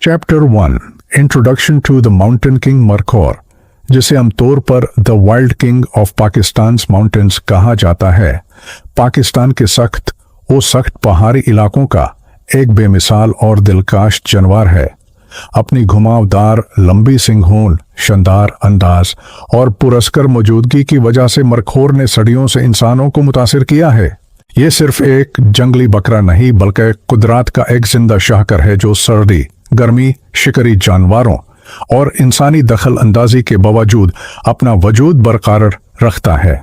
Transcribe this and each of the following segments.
Chapter 1 introduction to the mountain king markhor, जिसे आमतौर पर the wild king of Pakistan mountains कहा जाता है, पाकिस्तान के सख्त पहाड़ी इलाकों का एक बेमिसाल और दिलकश जानवर है। अपनी घुमावदार लंबी सिंगून, शानदार अंदाज और पुरस्कार मौजूदगी की वजह से मरखौर ने सदियों से इंसानों को मुतासिर किया है। ये सिर्फ एक जंगली बकरा नहीं बल्कि कुदरत का एक जिंदा शाहकार है जो सर्दी, गर्मी, शिकारी जानवरों और इंसानी दखल अंदाजी के बावजूद अपना वजूद बरकरार रखता है।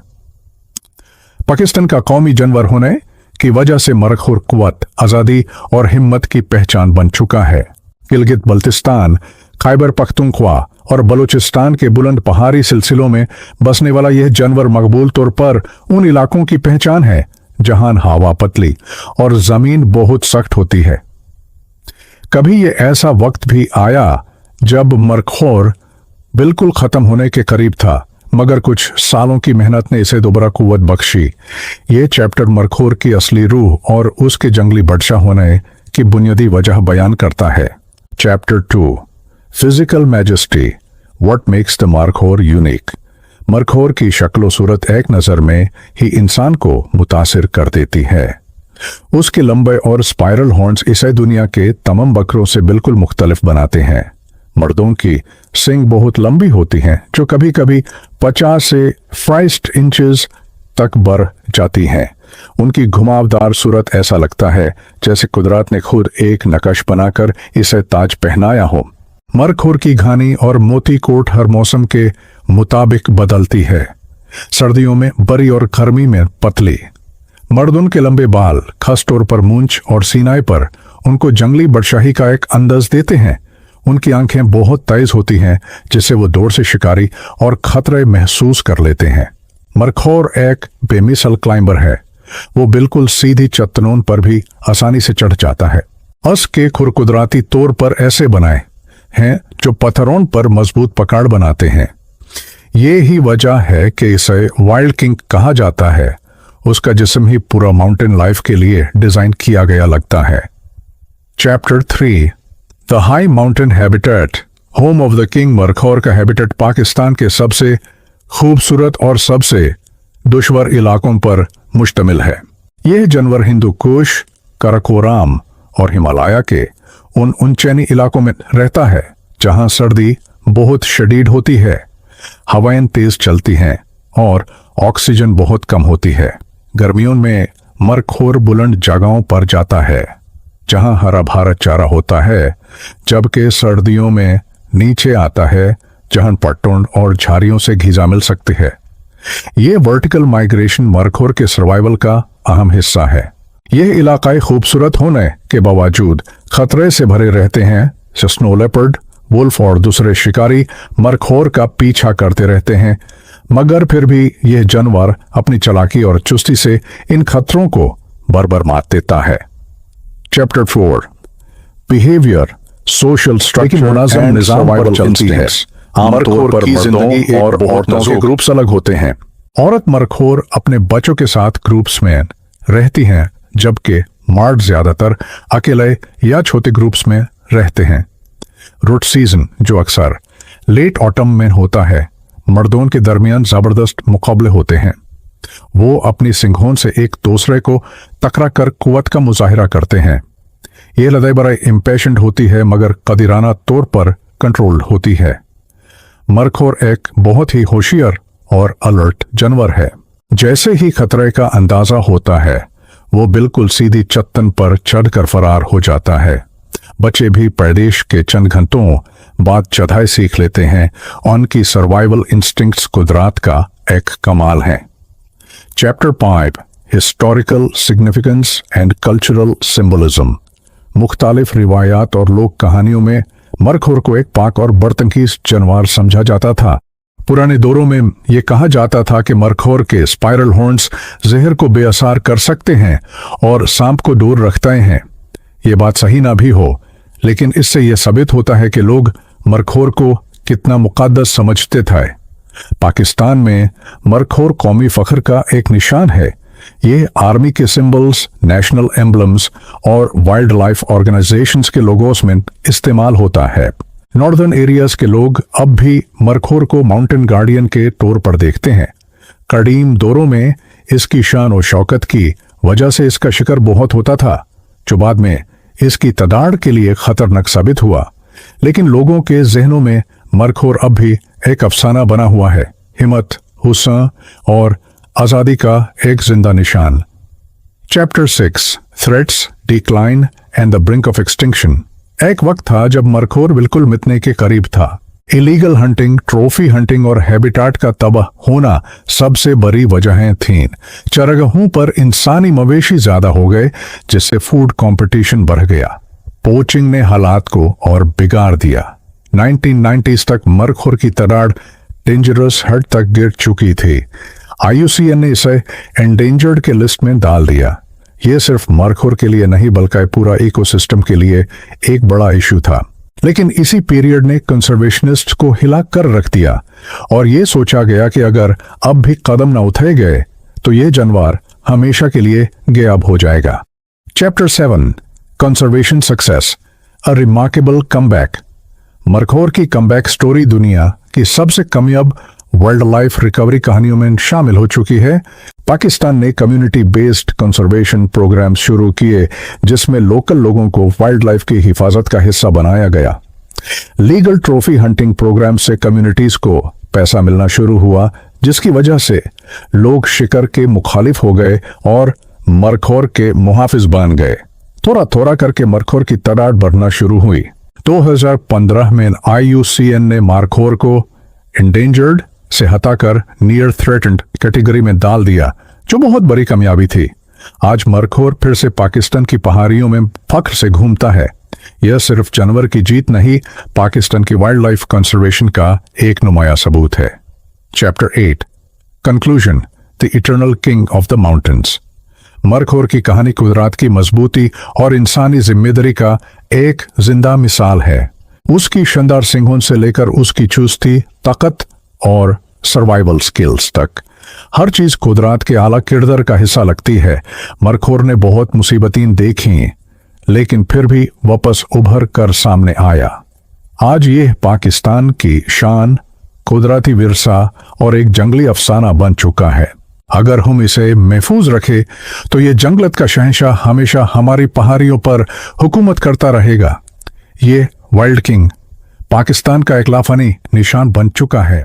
पाकिस्तान का कौमी जानवर होने की वजह से मरखौर कुव्वत, आज़ादी और हिम्मत की पहचान बन चुका है। गिलगित बल्तिस्तान, खैबर पख्तूनख्वा और बलूचिस्तान के बुलंद पहाड़ी सिलसिलों में बसने वाला यह जानवर मकबूल तौर पर उन इलाकों की पहचान है जहां हवा पतली और जमीन बहुत सख्त होती है। कभी ये ऐसा वक्त भी आया जब मरखौर बिल्कुल खत्म होने के करीब था, मगर कुछ सालों की मेहनत ने इसे दोबारा कुव्वत बख्शी। ये चैप्टर मरखौर की असली रूह और उसके जंगली बादशाह होने की बुनियादी वजह बयान करता है। Chapter 2 physical majesty, what makes the markhor unique. Markhor की शक्लो सूरत एक नज़र में ही इंसान को मुतासिर कर देती है। उसके लंबे और स्पाइरल हॉर्न्स इसे दुनिया के तमाम बकरों से बिल्कुल मुख्तलिफ बनाते हैं। मर्दों की सींग बहुत लंबी होती हैं जो कभी कभी 50 से 65 इंचेस तक बढ़ जाती हैं। उनकी घुमावदार सूरत ऐसा लगता है जैसे कुदरत ने खुद एक नक्श बनाकर इसे ताज पहनाया हो। मरखौर की घानी और मोती कोट हर मौसम के मुताबिक बदलती है। सर्दियों में बड़ी और गर्मी में पतली। मर्दों के लंबे बाल खास तौर पर मूंछ और सीनाई पर उनको जंगली बादशाही का एक अंदाज देते हैं। उनकी आंखें बहुत तेज होती हैं जिससे वो दूर से शिकारी और खतरे महसूस कर लेते हैं। मरखौर एक बेमिसाल क्लाइंबर है। वो बिल्कुल सीधी चट्टानों पर भी आसानी से चढ़ जाता है। उसके खुर कुदरती तौर पर ऐसे बनाए हैं जो पत्थरों पर मजबूत पकड़ बनाते हैं। ये ही वजह है कि इसे वाइल्ड किंग कहा जाता है। उसका जिस्म ही पूरा माउंटेन लाइफ के लिए डिजाइन किया गया लगता है। Chapter 3 the high mountain habitat, home of the king markhor का हैबिटेट पाकिस्तान के सबसे खूबसूरत और सबसे दुश्वार इलाकों पर मुश्तमिल है। यह जानवर हिंदू कुश, काराकोरम और हिमालय के उन ऊंचाई इलाकों में रहता है जहां सर्दी बहुत शदीद होती है, हवाएं तेज चलती हैं और ऑक्सीजन बहुत कम होती है। गर्मियों में मरखौर बुलंद जगहों पर जाता है जहां हरा भरा चारा होता है, जबकि सर्दियों में नीचे आता है जहां पट्टों और झाड़ियों से घिसा मिल सकती है। ये वर्टिकल माइग्रेशन मरखौर के सर्वाइवल का अहम हिस्सा है। यह इलाकाई खूबसूरत होने के बावजूद खतरे से भरे रहते हैं। स्नो लेपर्ड, वुल्फ और दूसरे शिकारी मरखौर का पीछा करते रहते हैं, मगर फिर भी यह जानवर अपनी चालाकी और चुस्ती से इन खतरों को बरबर मात देता है। चैप्टर 4 बिहेवियर, सोशल स्ट्रक्चर मुनाज़म निज़ाम पर चलती है। मरखौर की जिंदगी और औरतों के ग्रुप्स अलग होते हैं। औरत मरखौर अपने बच्चों के साथ ग्रुप्स में रहती हैं, जबकि मर्द ज्यादातर अकेले या छोटे ग्रुप्स में रहते हैं। रूट सीजन, जो अक्सर लेट ऑटम में होता है, मर्दों के दरमियान जबरदस्त मुकाबले होते हैं। वो अपनी सिंघों से एक दूसरे को टकरा कर कुव्वत का मुजाहिरा करते हैं। ये लड़ाई बड़ा इम्पेशेंट होती है मगर कदीराना तौर पर कंट्रोल्ड होती है। मरखौर एक बहुत ही होशियार और अलर्ट जानवर है। जैसे ही खतरे का अंदाजा होता है वो बिल्कुल सीधी चट्टान पर चढ़कर फरार हो जाता है। बच्चे भी पैदाइश के चंद घंटों बाद चढ़ाई सीख लेते हैं। उनकी सर्वाइवल इंस्टिंक्ट्स कुदरत का एक कमाल है। Chapter 5 historical significance and cultural symbolism, मुख्तलिफ रिवायात और लोक कहानियों में मरखौर को एक पाक और बदतमीज जानवर समझा जाता था। पुराने दौरों में यह कहा जाता था कि मरखौर के स्पाइरल हॉर्न्स जहर को बेअसर कर सकते हैं और सांप को दूर रखते हैं। ये बात सही ना भी हो, लेकिन इससे यह साबित होता है कि लोग मरखौर को कितना मुक़द्दस समझते थे। पाकिस्तान में मरखौर कौमी फख्र का एक निशान है। ये आर्मी के सिंबल्स, नेशनल एम्बलम्स और वाइल्ड लाइफ ऑर्गेनाइजेशंस के लोगोस में इस्तेमाल होता है। नॉर्दर्न एरियाज के लोग अब भी मरखोर को माउंटेन गार्डियन के तौर पर देखते हैं। कदीम दौरों में इसकी शान और शौकत की वजह से इसका शिकार बहुत होता था, जो बाद में इसकी तदाड़ के लिए खतरनाक साबित हुआ। लेकिन लोगों के जहनों में मरखोर अब भी एक अफसाना बना हुआ है, हिम्मत, हुस्न और आजादी का एक जिंदा निशान। Chapter 6 threats, decline and the brink of extinction. एक वक्त था जब मरखोर बिल्कुल मिटने के करीब था। इलीगल हंटिंग, ट्रॉफी हंटिंग और हैबिटाट का तबाह होना सबसे बड़ी वजहें थीं। चरागाहों पर इंसानी मवेशी ज्यादा हो गए, जिससे फूड कंपटीशन बढ़ गया। पोचिंग ने हालात को और बिगाड़ दिया। 1990s तक मरखोर की तदाड़ डेंजरस हद तक गिर चुकी थी। IUCN ने इसे एंडेंजर्ड के लिस्ट में डाल दिया। यह सिर्फ मरखोर के लिए नहीं बल्कि पूरा इकोसिस्टम के लिए एक बड़ा इशू था। लेकिन इसी पीरियड ने कंजर्वेशनिस्ट को हिला कर रख दिया और यह सोचा गया कि अगर अब भी कदम न उठाए गए तो यह जानवर हमेशा के लिए गायब हो जाएगा। Chapter 7 conservation success, a remarkable comeback. Markhor की कमबैक स्टोरी दुनिया की सबसे कामयाब वाइल्ड लाइफ रिकवरी कहानियों में शामिल हो चुकी है। पाकिस्तान ने कम्युनिटी बेस्ड कंजर्वेशन प्रोग्राम शुरू किए, जिसमें लोकल लोगों को वाइल्ड लाइफ की हिफाजत का हिस्सा बनाया गया। लीगल ट्रॉफी हंटिंग प्रोग्राम से कम्युनिटीज को पैसा मिलना शुरू हुआ, जिसकी वजह से लोग शिकार के मुखालिफ हो गए और मरखोर के मुहाफिज बन गए। थोड़ा थोड़ा करके मरखोर की तादाद बढ़ना शुरू हुई। 2015 में IUCN ने मरखोर को एंडेंजर्ड से हटाकर नियर थ्रेटेंड कैटेगरी में डाल दिया, जो बहुत बड़ी कामयाबी थी। आज मरखोर फिर से पाकिस्तान की पहाड़ियों में फख्र से घूमता है। यह सिर्फ जानवर की जीत नहीं, पाकिस्तान की वाइल्ड लाइफ कंजर्वेशन का एक नुमाया सबूत है। Chapter 8 conclusion, the eternal king of the mountains. Markhor की कहानी कुदरत की मजबूती और इंसानी जिम्मेदारी का एक जिंदा मिसाल है। उसकी शानदार सिंहों से लेकर उसकी चुस्ती, ताकत और सर्वाइवल स्किल्स तक हर चीज कुदरत के आला किरदार का हिस्सा लगती है। मरखोर ने बहुत मुसीबतें देखी, लेकिन फिर भी वापस उभर कर सामने आया। आज यह पाकिस्तान की शान, कुदरती विरसा और एक जंगली अफसाना बन चुका है। अगर हम इसे महफूज रखें तो यह जंगलत का शहंशाह हमेशा हमारी पहाड़ियों पर हुकूमत करता रहेगा। ये वाइल्ड किंग पाकिस्तान का एक लाफानी निशान बन चुका है।